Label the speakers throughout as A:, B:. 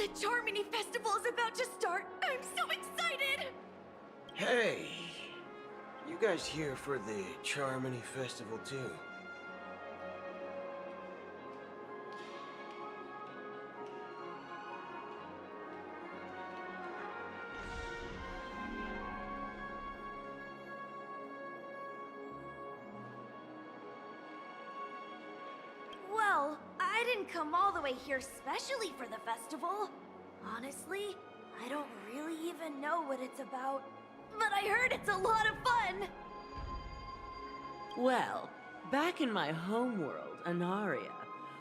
A: The Charmony Festival is about to start! I'm so excited!
B: Hey! You guys here for the Charmony Festival too?
A: Well, I didn't come all the way here specially for the festival. Honestly, I don't really even know what it's about. But I heard it's a lot of fun!
C: Well, back in my homeworld, Anaria,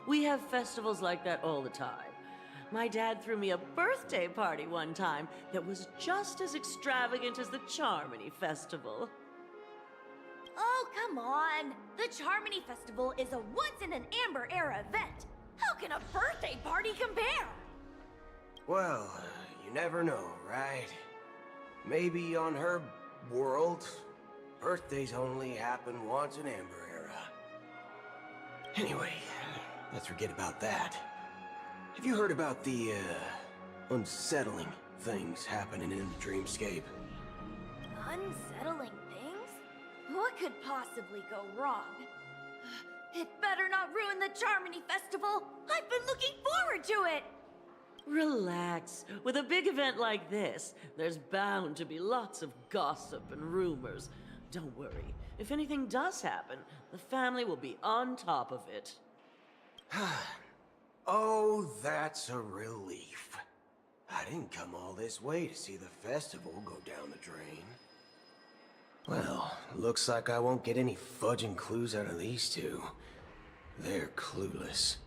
C: we have festivals like that all the time. My dad threw me a birthday party one time that was just as extravagant as the Charmony Festival.
A: Oh, come on! The Charmony Festival is a once-in-an-amber era event! How can a birthday party compare?
B: Well, you never know, right? Maybe on her world, birthdays only happen once in Amber Era. Anyway, let's forget about that. Have you heard about the, unsettling things happening in the dreamscape?
A: Unsettling things? What could possibly go wrong? It better not ruin the Charmony Festival! I've been looking forward to it!
C: Relax. With a big event like this, there's bound to be lots of gossip and rumors. Don't worry. If anything does happen, the family will be on top of it.
B: Oh, that's a relief. I didn't come all this way to see the festival go down the drain. Well, looks like I won't get any fudging clues out of these two. They're clueless.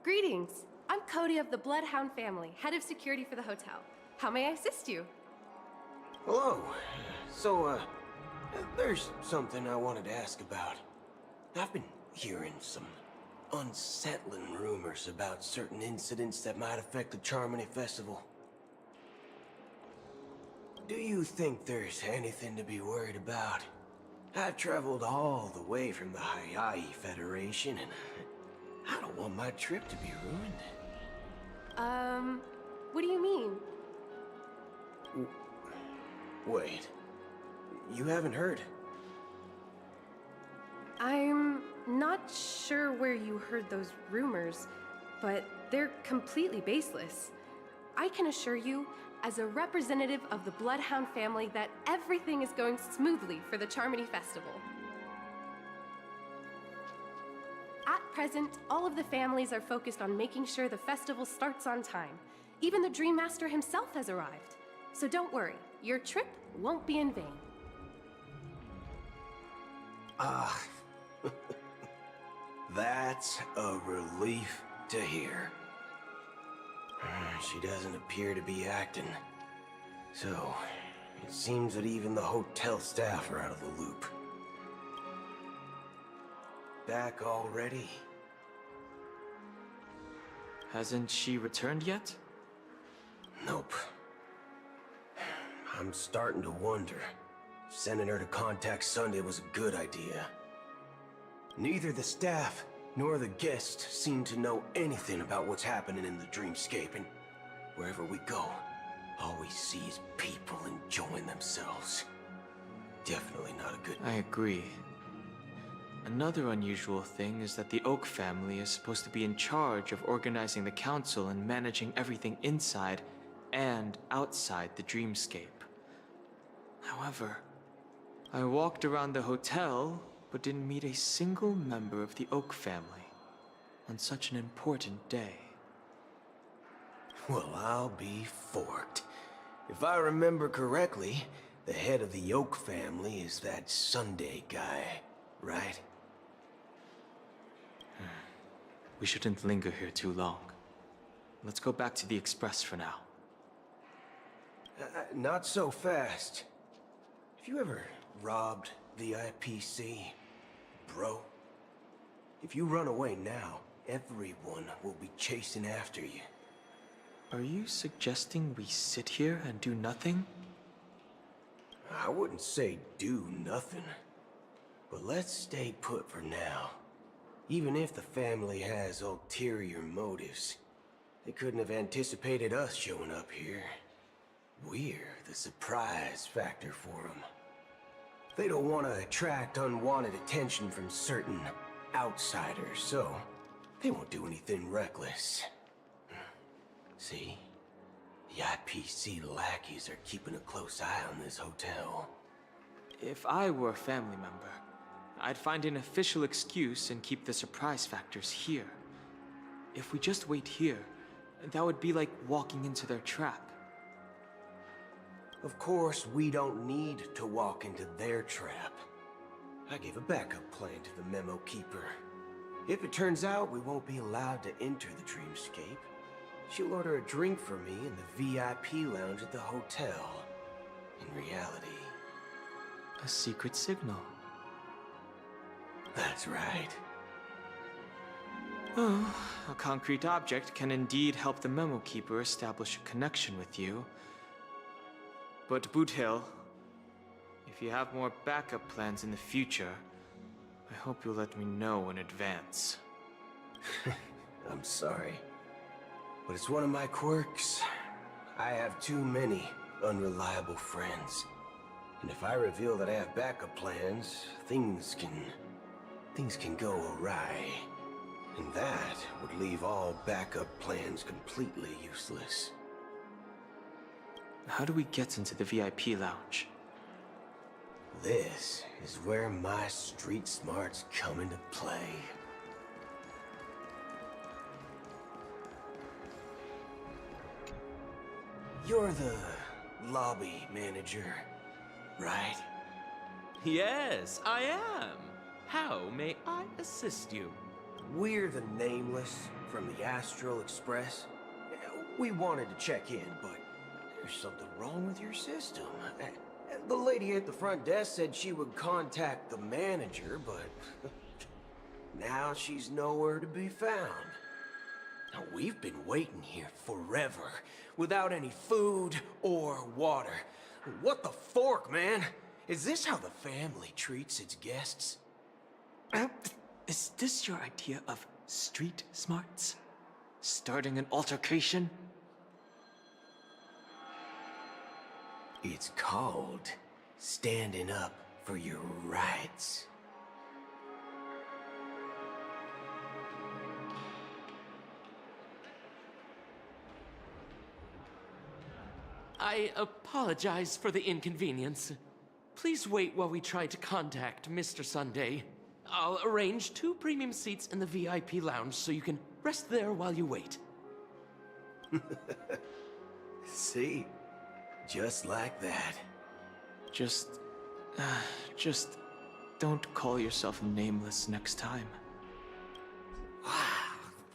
D: Greetings. I'm Cody of the Bloodhound family, head of security for the hotel. How may I assist you?
B: Hello. So, there's something I wanted to ask about. I've been hearing some unsettling rumors about certain incidents that might affect the Charmony Festival. Do you think there's anything to be worried about? I've traveled all the way from the Hayahi Federation, and I don't want my trip to be ruined.
D: What do you mean?
B: Wait. You haven't heard?
D: I'm not sure where you heard those rumors, but they're completely baseless. I can assure you, as a representative of the Bloodhound family, that everything is going smoothly for the Charmony Festival. At present, all of the families are focused on making sure the festival starts on time. Even the Dream Master himself has arrived. So don't worry, your trip won't be in vain.
B: That's a relief to hear. She doesn't appear to be acting. So, it seems that even the hotel staff are out of the loop. Back already?
E: Hasn't she returned yet?
B: Nope. I'm starting to wonder. Sending her to contact Sunday was a good idea. Neither the staff nor the guests seem to know anything about what's happening in the dreamscape, and wherever we go, all we see is people enjoying themselves. Definitely not a good...
E: I agree. Another unusual thing is that the Oak family is supposed to be in charge of organizing the council and managing everything inside and outside the dreamscape. However, I walked around the hotel, but didn't meet a single member of the Oak family on such an important day.
B: Well, I'll be forked. If I remember correctly, the head of the Oak family is that Sunday guy, right?
E: We shouldn't linger here too long. Let's go back to the Express for now.
B: Not so fast. Have you ever robbed the IPC, bro? If you run away now, everyone will be chasing after you.
E: Are you suggesting we sit here and do nothing?
B: I wouldn't say do nothing. But let's stay put for now. Even if the family has ulterior motives, they couldn't have anticipated us showing up here. We're the surprise factor for them. They don't want to attract unwanted attention from certain outsiders, so they won't do anything reckless. See? The IPC lackeys are keeping a close eye on this hotel.
E: If I were a family member, I'd find an official excuse and keep the surprise factors here. If we just wait here, that would be like walking into their trap.
B: Of course, we don't need to walk into their trap. I gave a backup plan to the memo keeper. If it turns out we won't be allowed to enter the dreamscape, she'll order a drink for me in the VIP lounge at the hotel. In reality...
E: A secret signal.
B: That's right.
E: Oh, a concrete object can indeed help the memo keeper establish a connection with you. But Boot Hill, if you have more backup plans in the future, I hope you'll let me know in advance.
B: I'm sorry, but it's one of my quirks. I have too many unreliable friends. And if I reveal that I have backup plans, things can go awry. And that would leave all backup plans completely useless.
E: How do we get into the VIP lounge?
B: This is where my street smarts come into play. You're the lobby manager, right?
F: Yes, I am. How may I assist you?
B: We're the Nameless from the Astral Express. We wanted to check in, but there's something wrong with your system. The lady at the front desk said she would contact the manager, but now she's nowhere to be found. Now, we've been waiting here forever, without any food or water. What the fork, man? Is this how the family treats its guests?
E: Is this your idea of street smarts? Starting an altercation?
B: It's called standing up for your rights.
F: I apologize for the inconvenience. Please wait while we try to contact Mr. Sunday. I'll arrange 2 premium seats in the VIP lounge so you can rest there while you wait.
B: See? Just like that.
E: Just don't call yourself Nameless next time.
B: Wow,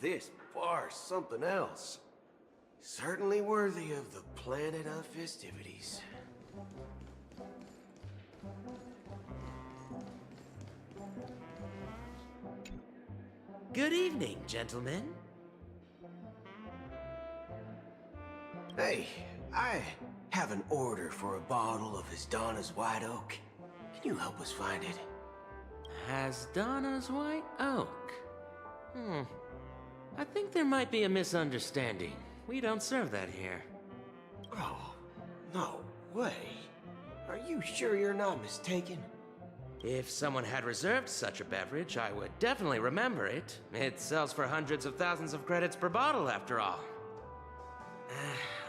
B: this bar's something else. Certainly worthy of the planet of festivities.
G: Good evening, gentlemen.
B: Hey, I have an order for a bottle of His Donna's White Oak. Can you help us find it?
F: Has Donna's White Oak? I think there might be a misunderstanding. We don't serve that here.
B: Oh, no way. Are you sure you're not mistaken?
F: If someone had reserved such a beverage, I would definitely remember it. It sells for hundreds of thousands of credits per bottle, after all.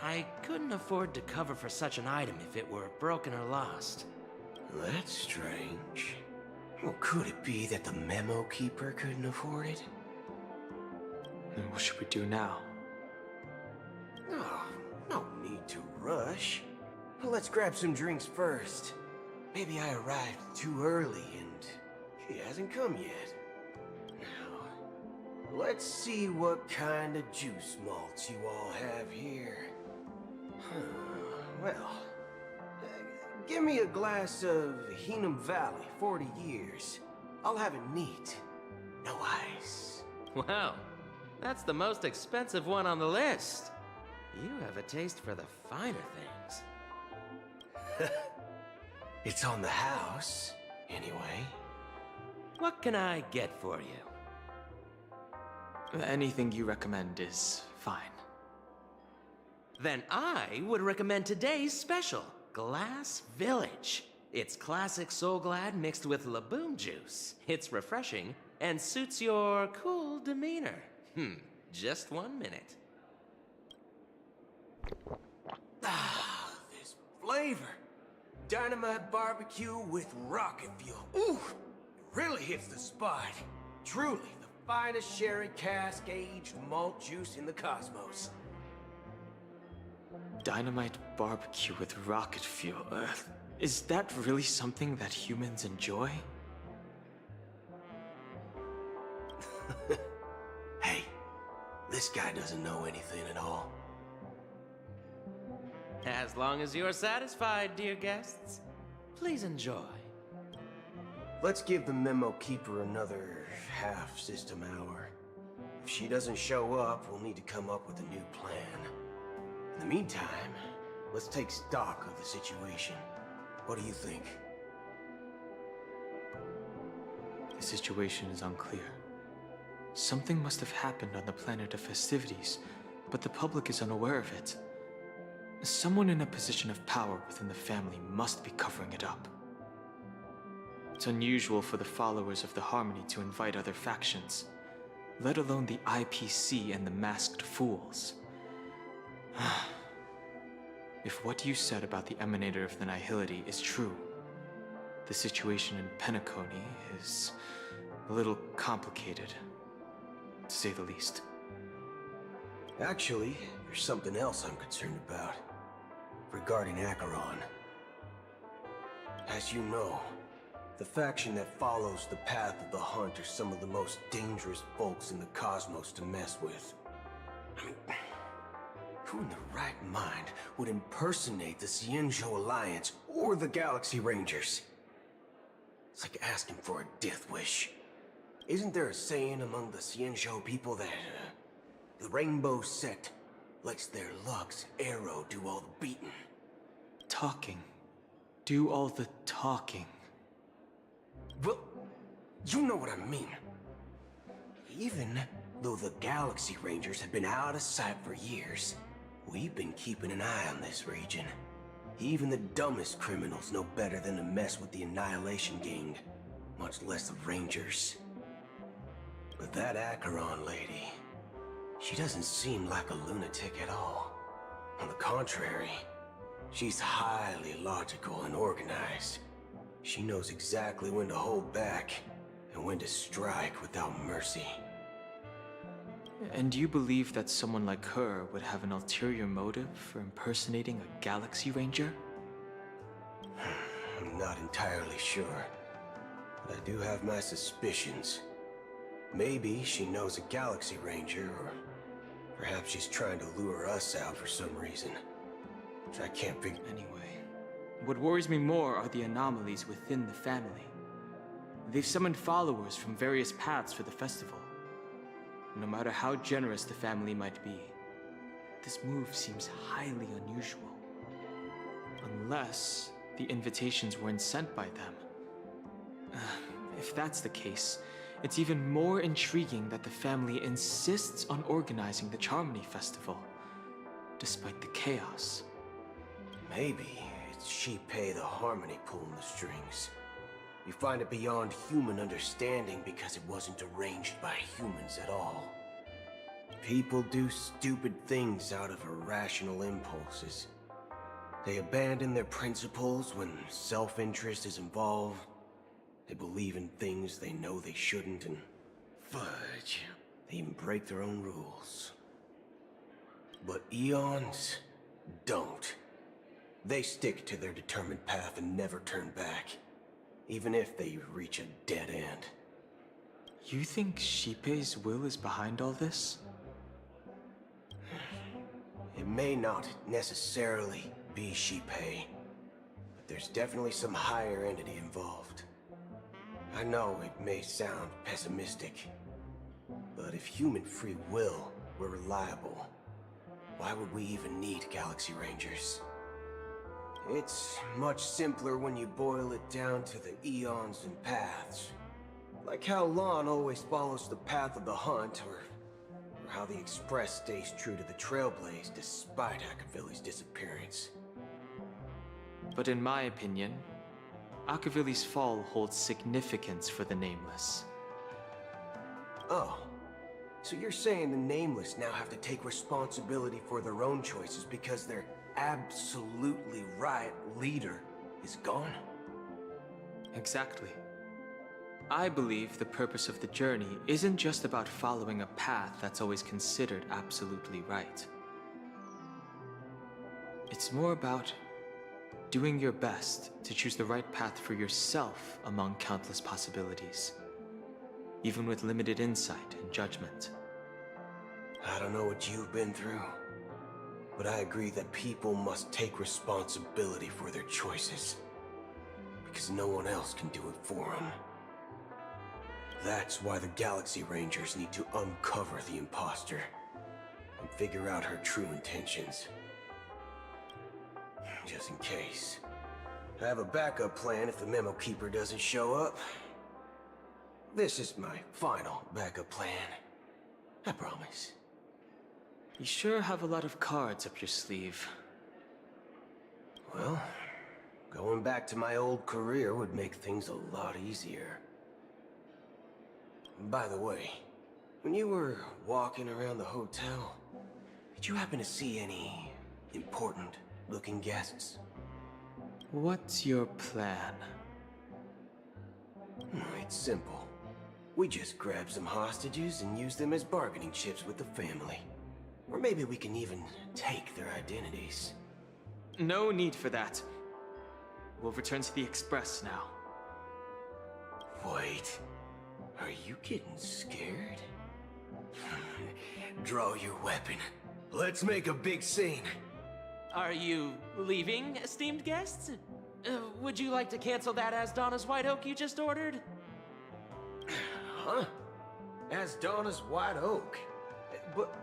F: I couldn't afford to cover for such an item if it were broken or lost.
B: That's strange. Well, could it be that the memo keeper couldn't afford it?
E: Then what should we do now?
B: Oh, no need to rush. Let's grab some drinks first. Maybe I arrived too early and she hasn't come yet. Now, let's see what kind of juice malts you all have here. Well, give me a glass of Heenum Valley, 40 years. I'll have it neat. No ice.
F: Wow, that's the most expensive one on the list. You have a taste for the finer things.
B: It's on the house, anyway.
G: What can I get for you?
E: Anything you recommend is fine.
G: Then I would recommend today's special, Glass Village. It's classic Soul Glad mixed with Laboom juice. It's refreshing and suits your cool demeanor. Just 1 minute.
B: Ah, this flavor. Dynamite barbecue with rocket fuel. Ooh, it really hits the spot. Truly the finest sherry cask aged malt juice in the cosmos.
E: Dynamite barbecue with rocket fuel. Is that really something that humans enjoy?
B: Hey, this guy doesn't know anything at all.
G: As long as you're satisfied, dear guests, please enjoy.
B: Let's give the memo keeper another half-system hour. If she doesn't show up, we'll need to come up with a new plan. In the meantime, let's take stock of the situation. What do you think?
E: The situation is unclear. Something must have happened on the planet of festivities, but the public is unaware of it. Someone in a position of power within the family must be covering it up. It's unusual for the followers of the Harmony to invite other factions, let alone the IPC and the Masked Fools. If what you said about the Emanator of the Nihility is true, the situation in Penacony is a little complicated, to say the least.
B: Actually, there's something else I'm concerned about. Regarding Acheron. As you know, the faction that follows the path of the Hunt are some of the most dangerous folks in the cosmos to mess with. I mean, who in their right mind would impersonate the Cienjo Alliance or the Galaxy Rangers? It's like asking for a death wish. Isn't there a saying among the Cienjo people that the Rainbow Sect lets their Lux Arrow do all the beating?
E: Talking. Do all the talking.
B: Well, you know what I mean. Even though the Galaxy Rangers have been out of sight for years, we've been keeping an eye on this region. Even the dumbest criminals know better than to mess with the Annihilation Gang, much less the Rangers. But that Acheron lady, she doesn't seem like a lunatic at all. On the contrary, she's highly logical and organized. She knows exactly when to hold back and when to strike without mercy.
E: And you believe that someone like her would have an ulterior motive for impersonating a Galaxy Ranger?
B: I'm not entirely sure, but I do have my suspicions. Maybe she knows a Galaxy Ranger, or perhaps she's trying to lure us out for some reason, which I can't figure.
E: Anyway, what worries me more are the anomalies within the family. They've summoned followers from various paths for the festival. No matter how generous the family might be, this move seems highly unusual. Unless the invitations weren't sent by them. If that's the case, it's even more intriguing that the family insists on organizing the Charmony Festival, despite the chaos.
B: Maybe it's Shipei the Harmony pulling the strings. You find it beyond human understanding because it wasn't arranged by humans at all. People do stupid things out of irrational impulses. They abandon their principles when self-interest is involved. They believe in things they know they shouldn't, and fudge, they even break their own rules. But Eons don't. They stick to their determined path and never turn back, even if they reach a dead end.
E: You think Shipei's will is behind all this?
B: It may not necessarily be Shipei, but there's definitely some higher entity involved. I know it may sound pessimistic, but if human free will were reliable, why would we even need Galaxy Rangers? It's much simpler when you boil it down to the eons and paths. Like how Lon always follows the path of the hunt, or how the Express stays true to the Trailblaze despite Akavilli's disappearance.
E: But in my opinion, Akavilli's fall holds significance for the Nameless.
B: Oh, so you're saying the Nameless now have to take responsibility for their own choices because their absolutely right leader is gone?
E: Exactly. I believe the purpose of the journey isn't just about following a path that's always considered absolutely right. It's more about doing your best to choose the right path for yourself among countless possibilities, even with limited insight and judgment.
B: I don't know what you've been through, but I agree that people must take responsibility for their choices, because no one else can do it for them. That's why the Galaxy Rangers need to uncover the imposter and figure out her true intentions. Just in case. I have a backup plan if the Memo Keeper doesn't show up. This is my final backup plan. I promise.
E: You sure have a lot of cards up your sleeve.
B: Well, going back to my old career would make things a lot easier. By the way, when you were walking around the hotel, did you happen to see any important-looking guests?
E: What's your plan?
B: It's simple. We just grab some hostages and use them as bargaining chips with the family. Or maybe we can even take their identities.
E: No need for that. We'll return to the Express now.
B: Wait. Are you getting scared? Draw your weapon. Let's make a big scene.
G: Are you leaving, esteemed guests? Would you like to cancel that as Donna's White Oak you just ordered?
B: Huh? As Donna's White Oak? But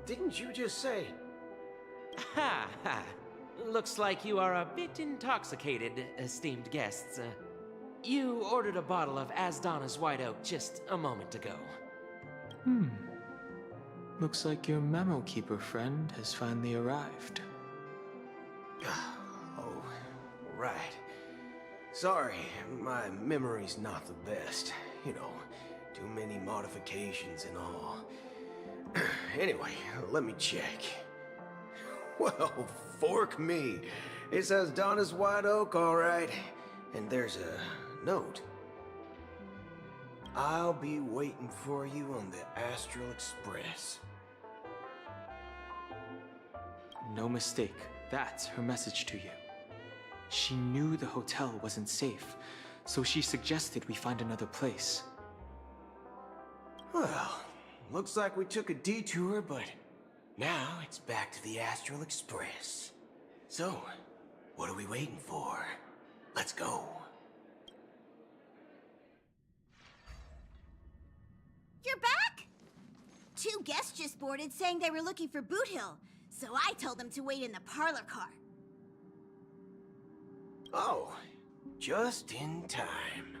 B: didn't you just say...
G: Ha ha. Looks like you are a bit intoxicated, esteemed guests. You ordered a bottle of As Donna's White Oak just a moment ago.
E: Looks like your Memo Keeper friend has finally arrived.
B: Oh, right. Sorry, my memory's not the best. You know, too many modifications and all. Anyway, let me check. Well, fork me. It says Donna's White Oak, all right. And there's a note. I'll be waiting for you on the Astral Express.
E: No mistake. That's her message to you. She knew the hotel wasn't safe, so she suggested we find another place.
B: Well, looks like we took a detour, but now it's back to the Astral Express. So, what are we waiting for? Let's go.
H: You're back? Two guests just boarded saying they were looking for Boot Hill, so I told them to wait in the parlor car.
B: Oh, just in time.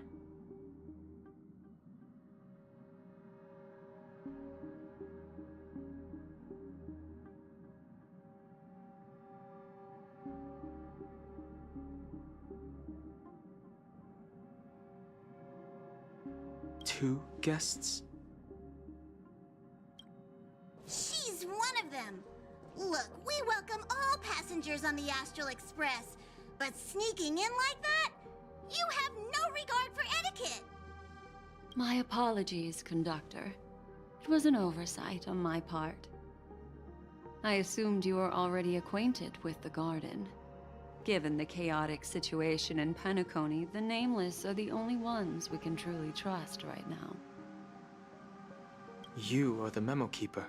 E: Two guests?
H: She's one of them. Look, we welcome all passengers on the Astral Express, but sneaking in like that? You have no regard for etiquette.
I: My apologies, conductor. It was an oversight on my part. I assumed you were already acquainted with the garden. Given the chaotic situation in Penacony, the Nameless are the only ones we can truly trust right now.
E: You are the Memo Keeper.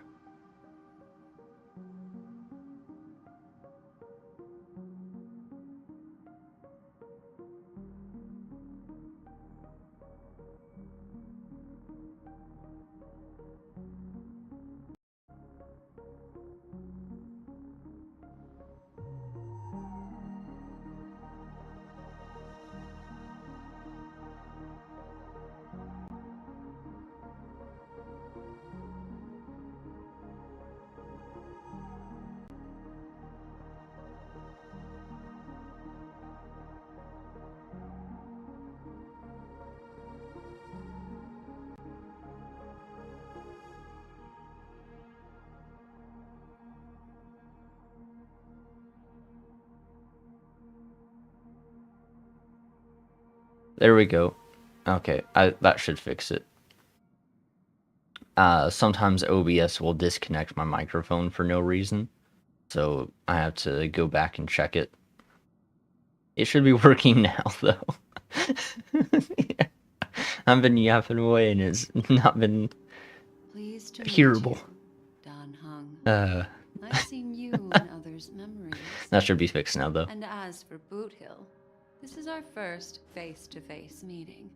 J: There we go. Okay, that should fix it. Sometimes OBS will disconnect my microphone for no reason, so I have to go back and check it. It should be working now, though. Yeah. I've been yapping away and it's not been hearable.
I: Dan Hung.
J: Uh,
I: I've seen you in others' memories.
J: That should be fixed now, though.
I: And as for Boot Hill, this is our first face-to-face meeting.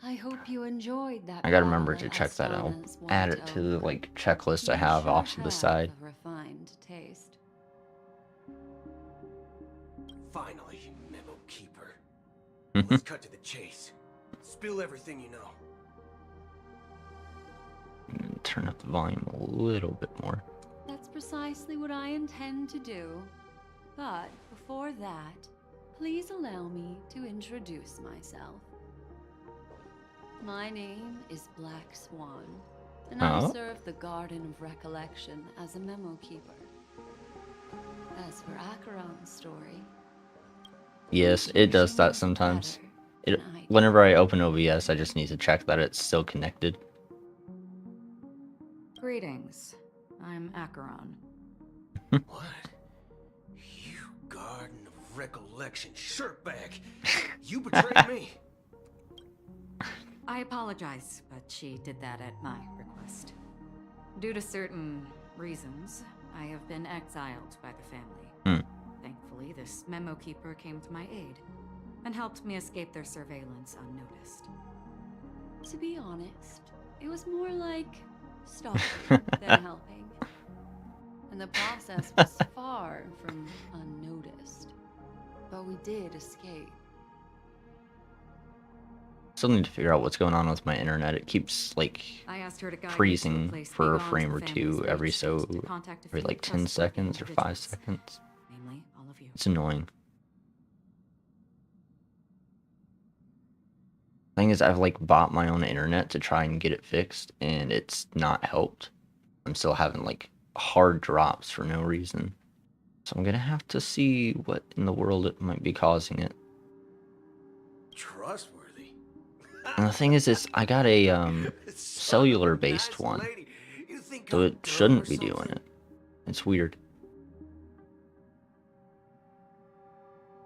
I: I hope you enjoyed that.
J: I gotta remember to check that out. Add it to the checklist I have off to the side.
I: A refined taste.
B: Finally, Memo Keeper. Let's cut to the chase. Spill everything you know.
J: Turn up the volume a little bit more.
I: That's precisely what I intend to do. But before that, please allow me to introduce myself. My name is Black Swan, and I serve the Garden of Recollection as a memo keeper. As for Acheron's story...
J: Yes, it does that sometimes. Whenever I open OBS, I just need to check that it's still connected.
K: Greetings. I'm Acheron.
B: What? You Garden of Recollection shirtbag! You betrayed me!
K: I apologize, but she did that at my request. Due to certain reasons, I have been exiled by the family. Thankfully, this memo keeper came to my aid and helped me escape their surveillance unnoticed.
I: To be honest, it was more like stalking than helping. And the process was far from unnoticed. But we did escape.
J: Still need to figure out what's going on with my internet. It keeps
K: I asked her to guide me to a
J: freezing
K: place
J: for a
K: beyond
J: frame
K: the
J: or
K: family's
J: two every
K: reach, to contact a few
J: 10
K: trustworthy
J: seconds or 5
K: individuals,
J: seconds.
K: namely all of you.
J: It's annoying. Thing is, I've bought my own internet to try and get it fixed, and it's not helped. I'm still having hard drops for no reason. So I'm gonna have to see what in the world it might be causing it.
B: Trustworthy.
J: And the thing is, I got a cellular-based one, so it shouldn't be doing it. It's weird.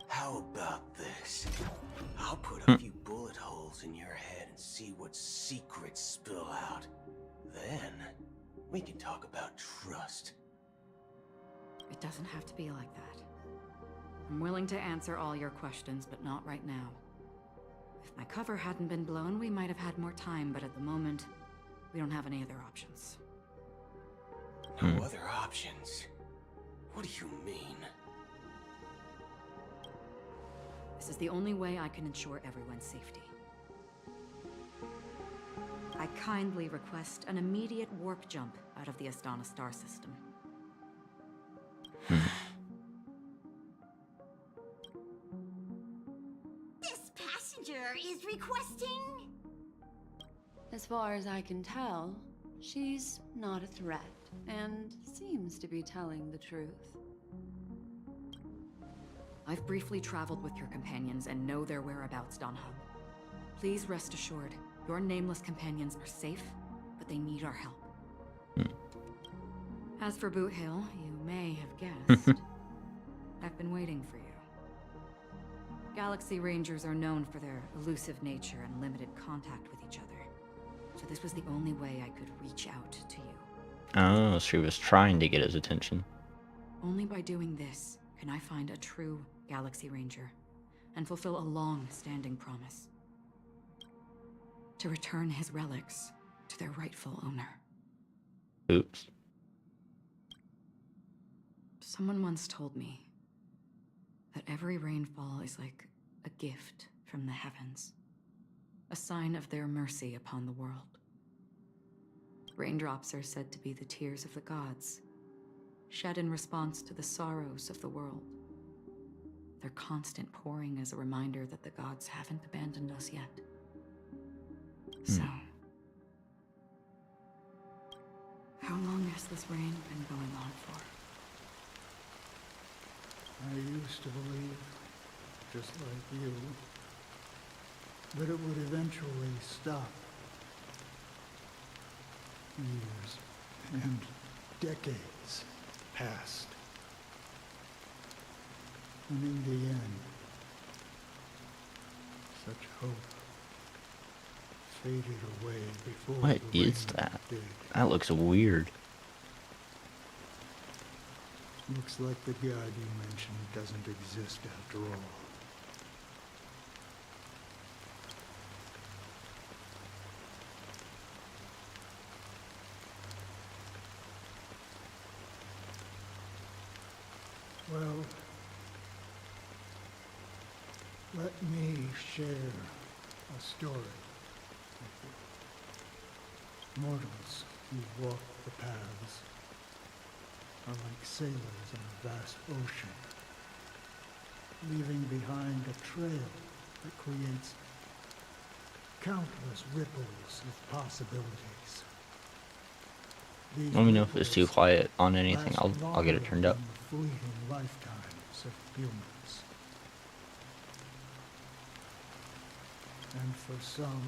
B: How about this? I'll put a few bullet holes in your head and see what secrets spill out. Then, we can talk about trust.
K: It doesn't have to be like that. I'm willing to answer all your questions, but not right now. If my cover hadn't been blown, we might have had more time, but at the moment, we don't have any other options.
B: No other options? What do you mean?
K: This is the only way I can ensure everyone's safety. I kindly request an immediate warp jump out of the Astana star system.
H: This passenger is requesting...
I: As far as I can tell, she's not a threat, and seems to be telling the truth.
K: I've briefly traveled with your companions and know their whereabouts, Dan Hung. Please rest assured, your nameless companions are safe, but they need our help. As for Boot Hill, you may have guessed. I've been waiting for you. Galaxy Rangers are known for their elusive nature and limited contact with each other. So this was the only way I could reach out to you.
J: Oh, she was trying to get his attention.
K: Only by doing this can I find a true Galaxy Ranger and fulfill a long-standing promise. To return his relics to their rightful owner.
J: Oops.
K: Someone once told me that every rainfall is like a gift from the heavens, a sign of their mercy upon the world. Raindrops are said to be the tears of the gods, shed in response to the sorrows of the world. Their constant pouring is a reminder that the gods haven't abandoned us yet. So, how long has this rain been going on for?
L: I used to believe, just like you, but it would eventually stop. Years and decades passed. And in the end, such hope faded away before
J: What
L: the
J: is
L: rain
J: that?
L: did.
J: That looks weird.
L: Looks like the god you mentioned doesn't exist after all. Well, let me share a story with you. Mortals who walk the paths are like sailors on a vast ocean, leaving behind a trail that creates countless ripples of possibilities. These
J: Let me know if it's too
L: ripples
J: quiet on anything.
L: last
J: I'll get it
L: longer
J: turned up.
L: than the fleeting lifetimes of humans. And for some,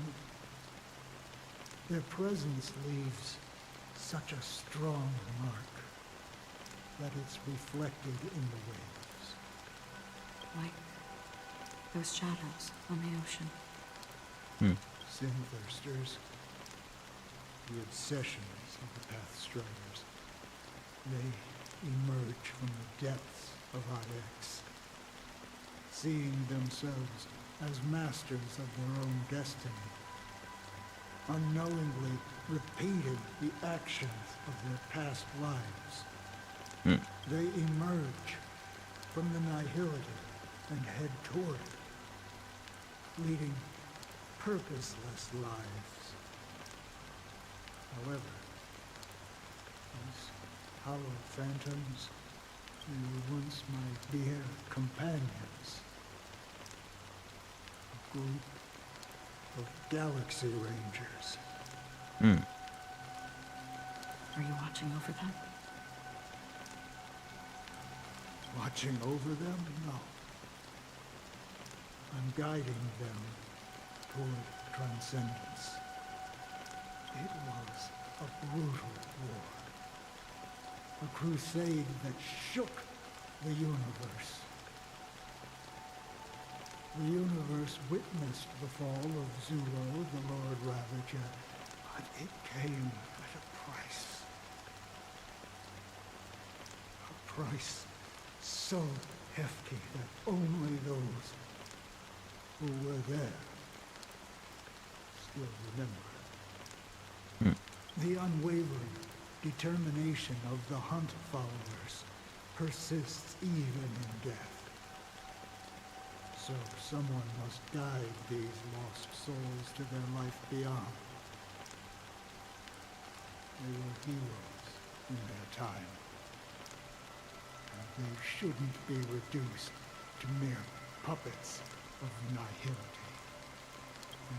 L: their presence leaves such a strong mark that it's reflected in the waves.
K: Like those shadows on the ocean.
L: Sin-thirsters, the obsessions of the Pathstriders, they emerge from the depths of Ix, seeing themselves as masters of their own destiny, unknowingly repeating the actions of their past lives. They emerge from the nihility and head toward it, leading purposeless lives. However, these hollow phantoms, they were once my dear companions. A group of Galaxy Rangers.
K: Are you watching over them?
L: Watching over them? No. I'm guiding them toward transcendence. It was a brutal war. A crusade that shook the universe. The universe witnessed the fall of Zulo, the Lord Ravager, but it came at a price. A price so hefty that only those who were there still remember. The unwavering determination of the Hunt followers persists even in death. So someone must guide these lost souls to their life beyond. They were heroes in their time. And they shouldn't be reduced to mere puppets of nihility.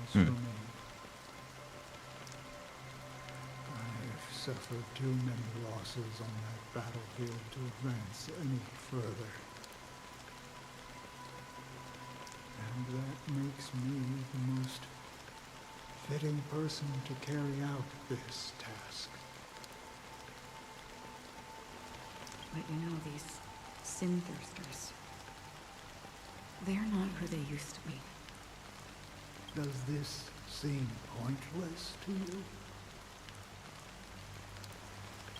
L: As for me, I have suffered too many losses on that battlefield to advance any further. And that makes me the most fitting person to carry out this task.
K: But you know, these sin-thirsters, they're not who they used to be.
L: Does this seem pointless to you?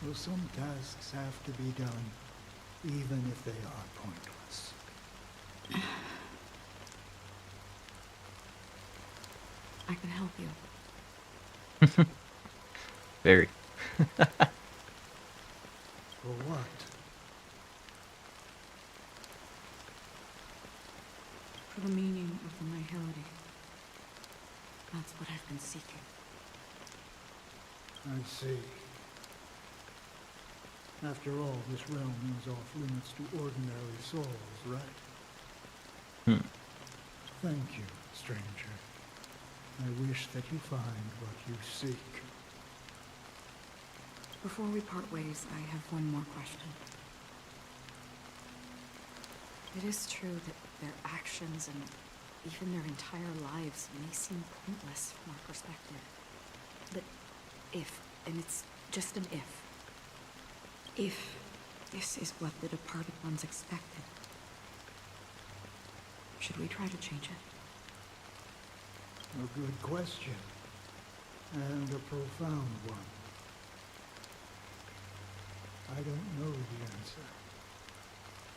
L: Well, some tasks have to be done, even if they are pointless.
K: I can help you.
J: Very.
L: For what?
K: For the meaning of the nihility. That's what I've been seeking.
L: I see. After all, this realm is off limits to ordinary souls, right? Thank you, stranger. I wish that you find what you seek.
K: Before we part ways, I have one more question. It is true that their actions and even their entire lives may seem pointless from our perspective. But if, and it's just an if this is what the departed ones expected, should we try to change it?
L: A good question. And a profound one. I don't know the answer.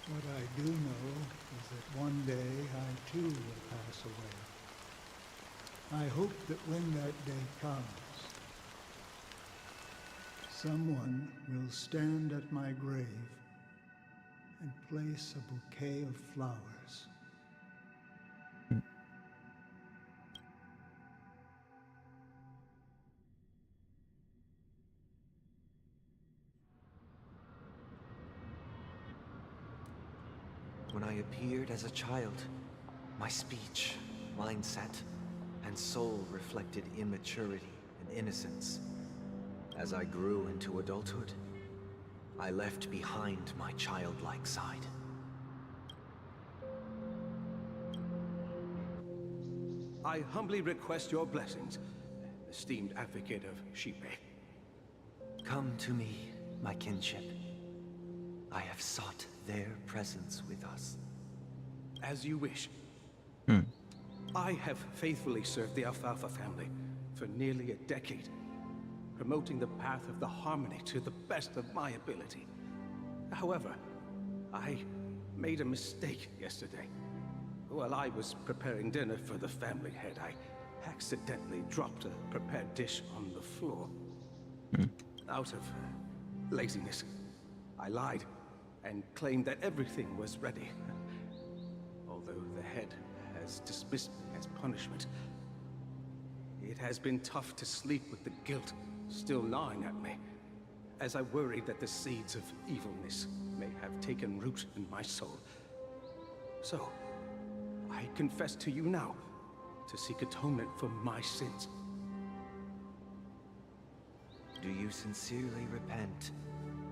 L: What I do know is that one day I too will pass away. I hope that when that day comes, someone will stand at my grave and place a bouquet of flowers.
B: When I appeared as a child, my speech, mindset, and soul reflected immaturity and innocence. As I grew into adulthood, I left behind my childlike side. I humbly request your blessings, esteemed advocate of Shipe. Come to me, my kinship. I have sought their presence with us. As you wish. I have faithfully served the Alfalfa family for nearly a decade, promoting the path of the harmony to the best of my ability. However, I made a mistake yesterday. While I was preparing dinner for the family head, I accidentally dropped a prepared dish on the floor. Out of laziness, I lied and claimed that everything was ready. Although the head has dismissed me as punishment, it has been tough to sleep with the guilt still gnawing at me, as I worried that the seeds of evilness may have taken root in my soul. So, I confess to you now to seek atonement for my sins. Do you sincerely repent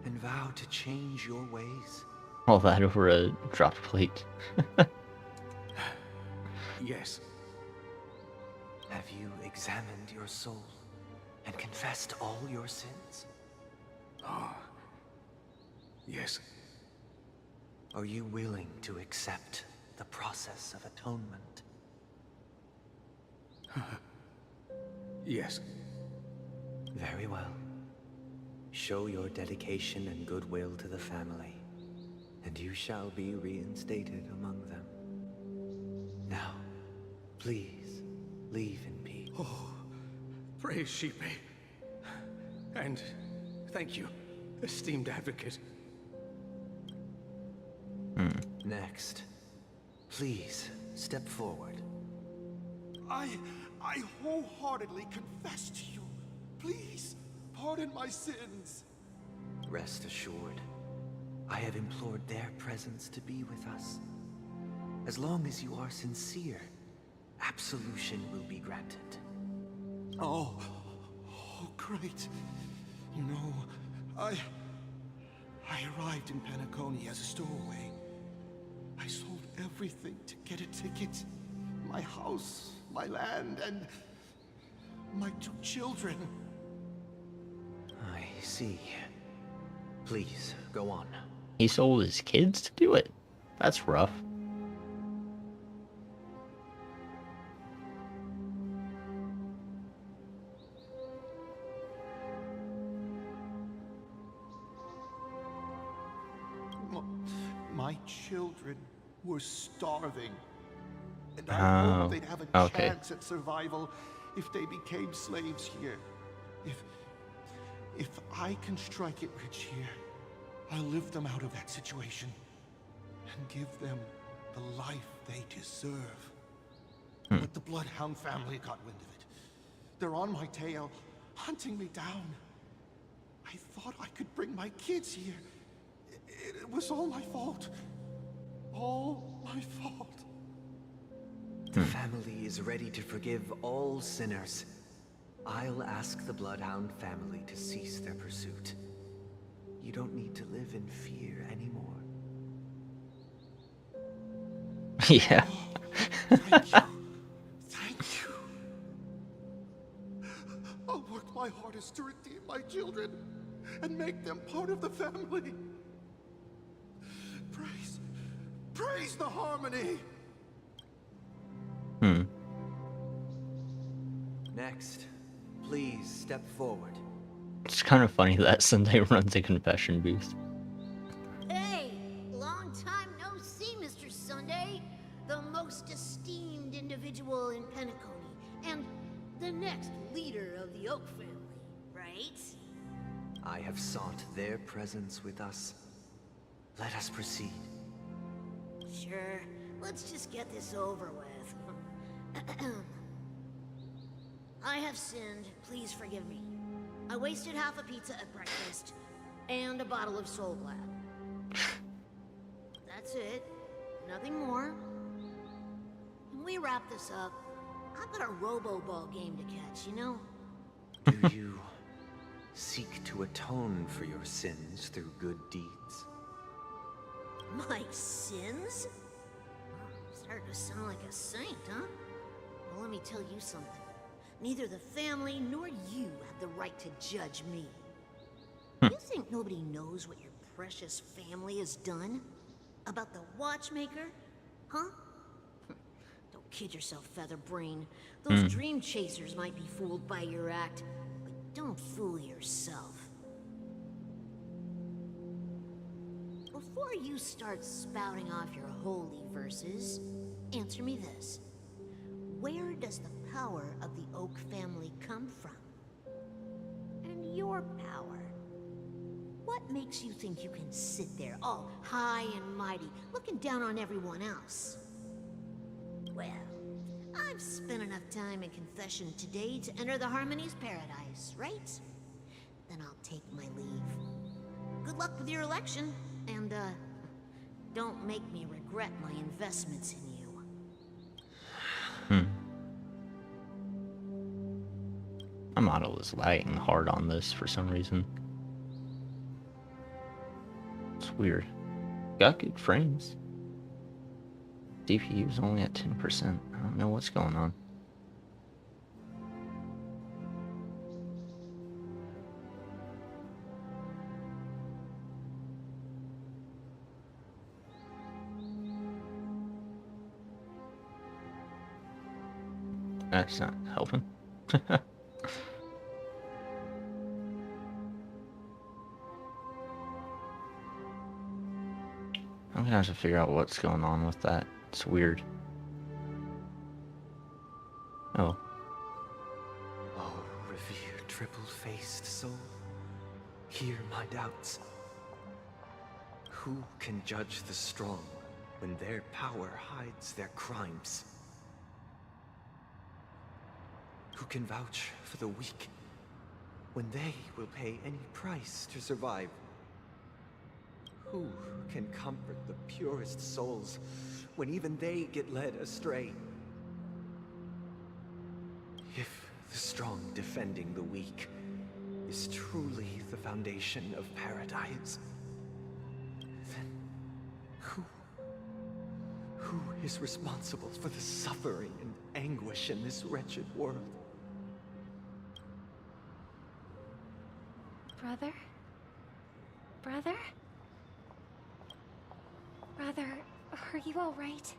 B: and vow to change your ways?
J: All that over a dropped plate.
B: Yes. Have you examined your soul and confessed all your sins? Oh, yes. Are you willing to accept the process of atonement? Yes. Very well. Show your dedication and goodwill to the family, and you shall be reinstated among them. Now, please, leave in peace. Oh, praise Shipe. And thank you, esteemed advocate. Next, please step forward.
M: I wholeheartedly confess to you. Please, pardon my sins.
B: Rest assured, I have implored their presence to be with us. As long as you are sincere, absolution will be granted.
M: Oh, great. You know, I arrived in Penacony as a stowaway. I sold everything to get a ticket. My house, my land, and my 2 children.
B: I see. Please, go on.
J: He sold his kids to do it? That's rough.
M: My children were starving. And I hoped they'd have a chance at survival if they became slaves here. If I can strike it rich here, I'll lift them out of that situation and give them the life they deserve. But the Bloodhound family got wind of it. They're on my tail, hunting me down. I thought I could bring my kids here. It was all my fault. All my fault.
B: The family is ready to forgive all sinners. I'll ask the Bloodhound family to cease their pursuit. You don't need to live in fear anymore.
J: Yeah.
M: Thank you. Thank you. I'll work my hardest to redeem my children and make them part of the family. Praise the harmony.
B: Next, please step forward.
J: It's kind of funny that Sunday runs a confession booth.
H: Hey, long time no see, Mr. Sunday. The most esteemed individual in Penacony, and the next leader of the Oak family, right?
B: I have sought their presence with us. Let us proceed.
H: Sure, let's just get this over with. I have sinned, please forgive me. I wasted half a pizza at breakfast, and a bottle of Soul Glad. That's it, nothing more. When we wrap this up, I've got a Robo-Ball game to catch, you know?
B: Do you seek to atone for your sins through good deeds?
H: My sins? Starting to sound like a saint, huh? Well, let me tell you something. Neither the family nor you have the right to judge me. You think nobody knows what your precious family has done? About the watchmaker? Huh? Don't kid yourself, Featherbrain. Those dream chasers might be fooled by your act, but don't fool yourself. Before you start spouting off your holy verses, answer me this. Where does the power of the Oak family come from? And your power? What makes you think you can sit there all high and mighty, looking down on everyone else? Well, I've spent enough time in confession today to enter the Harmony's paradise, right? Then I'll take my leave. Good luck with your election, and, don't make me regret my investments in you.
J: My model is lagging hard on this for some reason. It's weird. Got good frames. DPU's only at 10%. I don't know what's going on. That's not helping. I'm gonna have to figure out what's going on with that. It's weird. Oh.
B: Oh, revered triple-faced soul, hear my doubts. Who can judge the strong when their power hides their crimes? Who can vouch for the weak when they will pay any price to survive? Who can comfort the purest souls when even they get led astray? If the strong defending the weak is truly the foundation of paradise, then who is responsible for the suffering and anguish in this wretched world?
D: Brother? Brother? Brother, are you all right?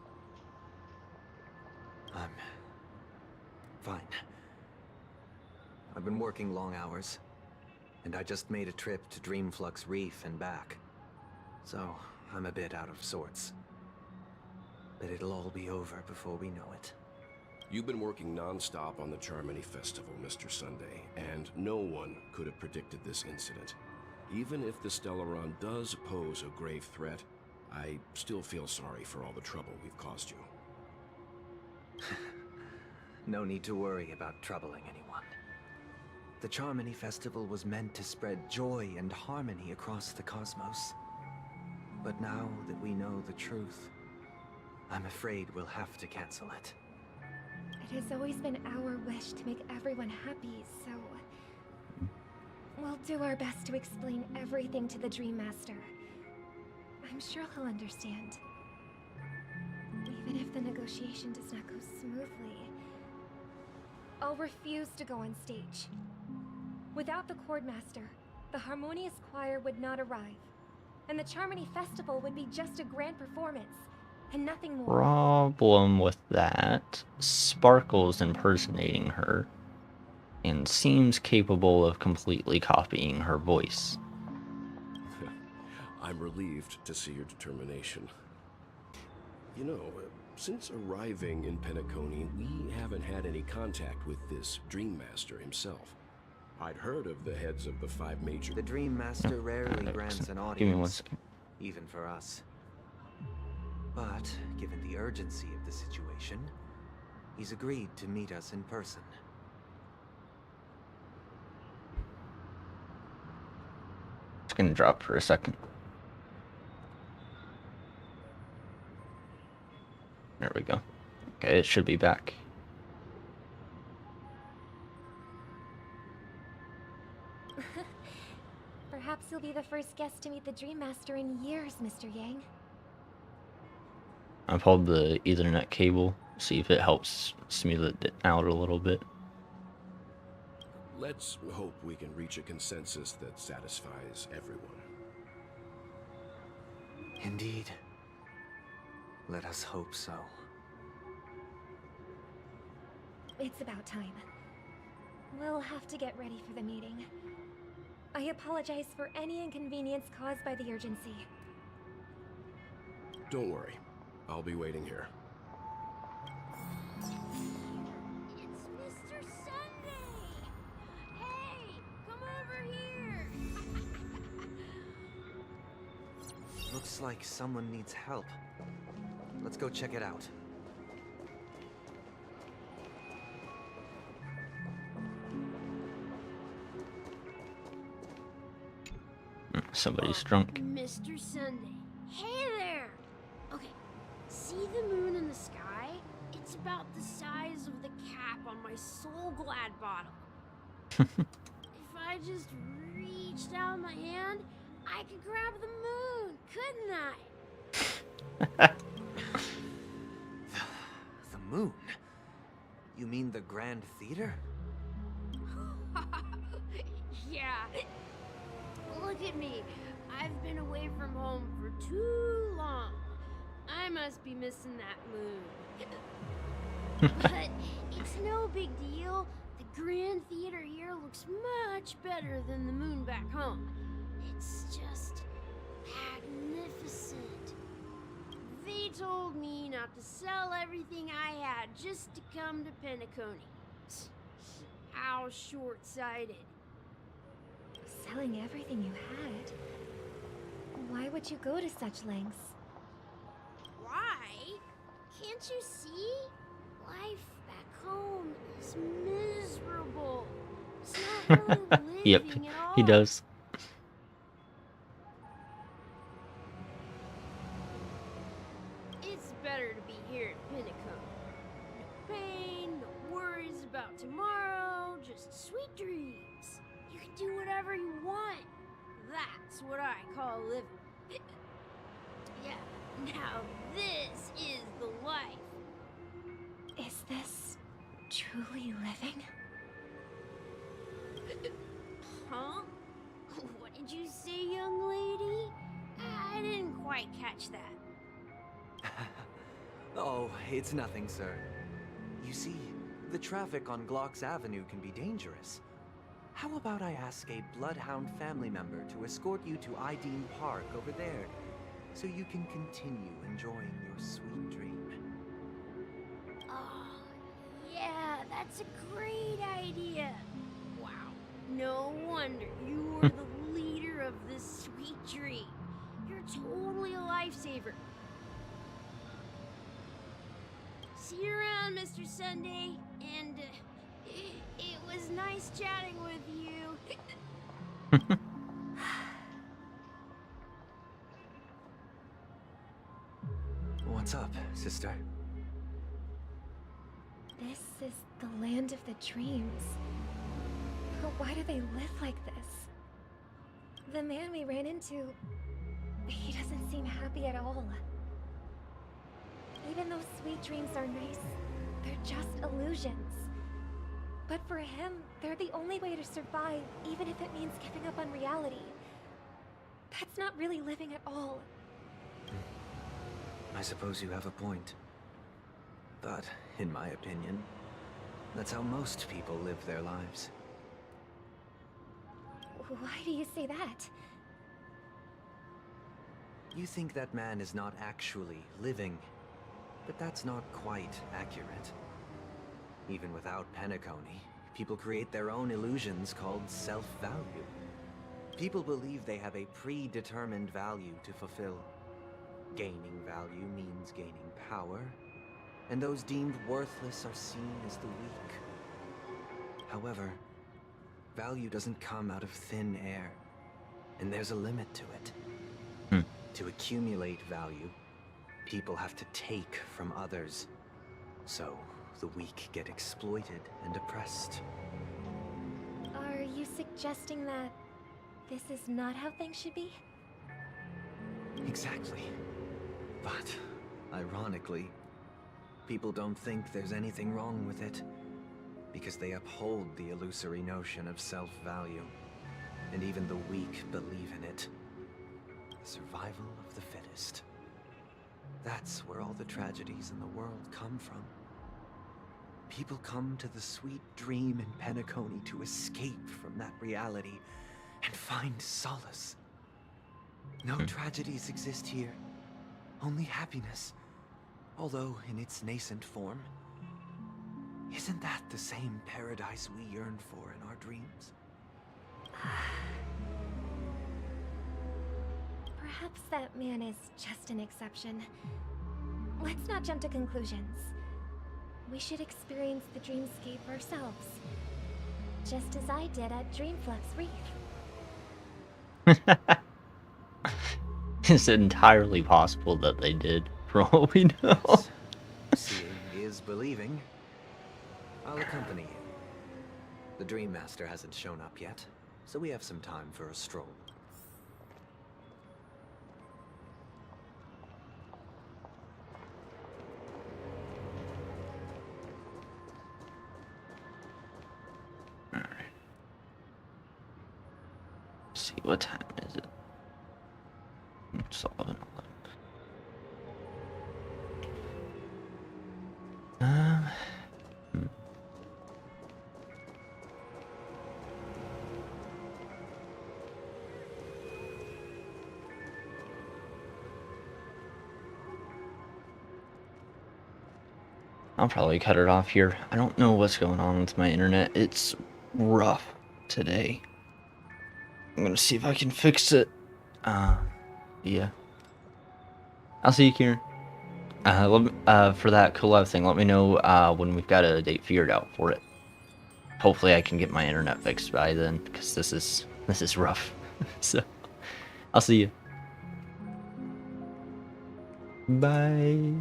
B: I'm fine. I've been working long hours, and I just made a trip to Dreamflux Reef and back. So, I'm a bit out of sorts. But it'll all be over before we know it.
N: You've been working non-stop on the Charmony Festival, Mr. Sunday, and no one could have predicted this incident. Even if the Stellaron does pose a grave threat, I still feel sorry for all the trouble we've caused you.
B: No need to worry about troubling anyone. The Charmony Festival was meant to spread joy and harmony across the cosmos. But now that we know the truth, I'm afraid we'll have to cancel it.
O: It has always been our wish to make everyone happy, so... we'll do our best to explain everything to the Dream Master. I'm sure he'll understand. Even if if the negotiation does not go smoothly, I'll refuse to go on stage. Without the Chordmaster, the Harmonious Choir would not arrive, and the Charmony Festival would be just a grand performance, and nothing more.
J: Problem with that, Sparkle's impersonating her, and seems capable of completely copying her voice.
N: I'm relieved to see your determination. You know, since arriving in Penacony, we haven't had any contact with this Dream Master himself. I'd heard of the heads of the 5 major...
P: The Dream Master rarely grants an audience,
J: Give me 1 second.
P: even for us. But, given the urgency of the situation, he's agreed to meet us in person.
J: It's gonna drop for a second. There we go. Okay, it should be back.
O: Perhaps you'll be the first guest to meet the Dream Master in years, Mr. Yang.
J: I pulled the Ethernet cable, see if it helps smooth it out a little bit.
N: Let's hope we can reach a consensus that satisfies everyone.
P: Indeed. Let us hope so.
O: It's about time. We'll have to get ready for the meeting. I apologize for any inconvenience caused by the urgency.
N: Don't worry. I'll be waiting here.
A: It's Mr. Sunday! Hey, come over here!
P: Looks like someone needs help. Let's go check it out.
J: Somebody's drunk.
A: Mr. Sunday. Hey there! Okay, see the moon in the sky? It's about the size of the cap on my Soul Glad bottle. If I just reached out my hand, I could grab the moon, couldn't I?
P: The moon? You mean the Grand Theater?
A: Yeah. Look at me. I've been away from home for too long. I must be missing that moon. But it's no big deal. The Grand Theater here looks much better than the moon back home. It's just magnificent. They told me not to sell everything I had just to come to Penacony. How short-sighted.
O: Selling everything you had? Why would you go to such lengths?
A: Why? Can't you see? Life back home is miserable. It's not really living
J: Yep,
A: at all.
J: he does.
A: It's better to be here at Penacony. No pain, no worries about tomorrow, just sweet dreams. You can do whatever you want. That's what I call living. Yeah, now this is the life.
O: Is this truly living?
A: Huh? What did you say, young lady? I didn't quite catch that.
P: Oh, it's nothing, sir. You see, the traffic on Glock's Avenue can be dangerous. How about I ask a Bloodhound family member to escort you to Ideen Park over there, so you can continue enjoying your sweet dream?
A: Oh, yeah, that's a great idea. Wow, no wonder you were the leader of this sweet dream. You're totally a lifesaver. See you around, Mr. Sunday, and it was nice chatting with you.
P: What's up, sister?
O: This is the land of the dreams. But why do they live like this? The man we ran into, he doesn't seem happy at all. Even though sweet dreams are nice, they're just illusions. But for him, they're the only way to survive, even if it means giving up on reality. That's not really living at all.
P: I suppose you have a point. But, in my opinion, that's how most people live their lives.
O: Why do you say that?
P: You think that man is not actually living, but that's not quite accurate. Even without Penacony, people create their own illusions called self-value. People believe they have a predetermined value to fulfill. Gaining value means gaining power, and those deemed worthless are seen as the weak. However, value doesn't come out of thin air, and there's a limit to it. To accumulate value, people have to take from others. So, the weak get exploited and oppressed.
O: Are you suggesting that this is not how things should be?
P: Exactly. But, ironically, people don't think there's anything wrong with it, because they uphold the illusory notion of self-value, and even the weak believe in it. The survival of the fittest. That's where all the tragedies in the world come from. People come to the sweet dream in Penacony to escape from that reality and find solace. No tragedies exist here, only happiness, although in its nascent form. Isn't that the same paradise we yearn for in our dreams?
O: Perhaps that man is just an exception. Let's not jump to conclusions. We should experience the dreamscape ourselves. Just as I did at Dreamflux Reef.
J: It's entirely possible that they did, for all we know.
P: Seeing is believing. I'll accompany you. The Dream Master hasn't shown up yet, so we have some time for a stroll.
J: Alright. See, what time is it? It's 11:11. I'll probably cut it off here. I don't know what's going on with my internet. It's rough today. I'm gonna see if I can fix it. Yeah. I'll see you, Kieran. For that collab thing, let me know when we've got a date figured out for it. Hopefully I can get my internet fixed by then, because this is rough. So, I'll see you. Bye.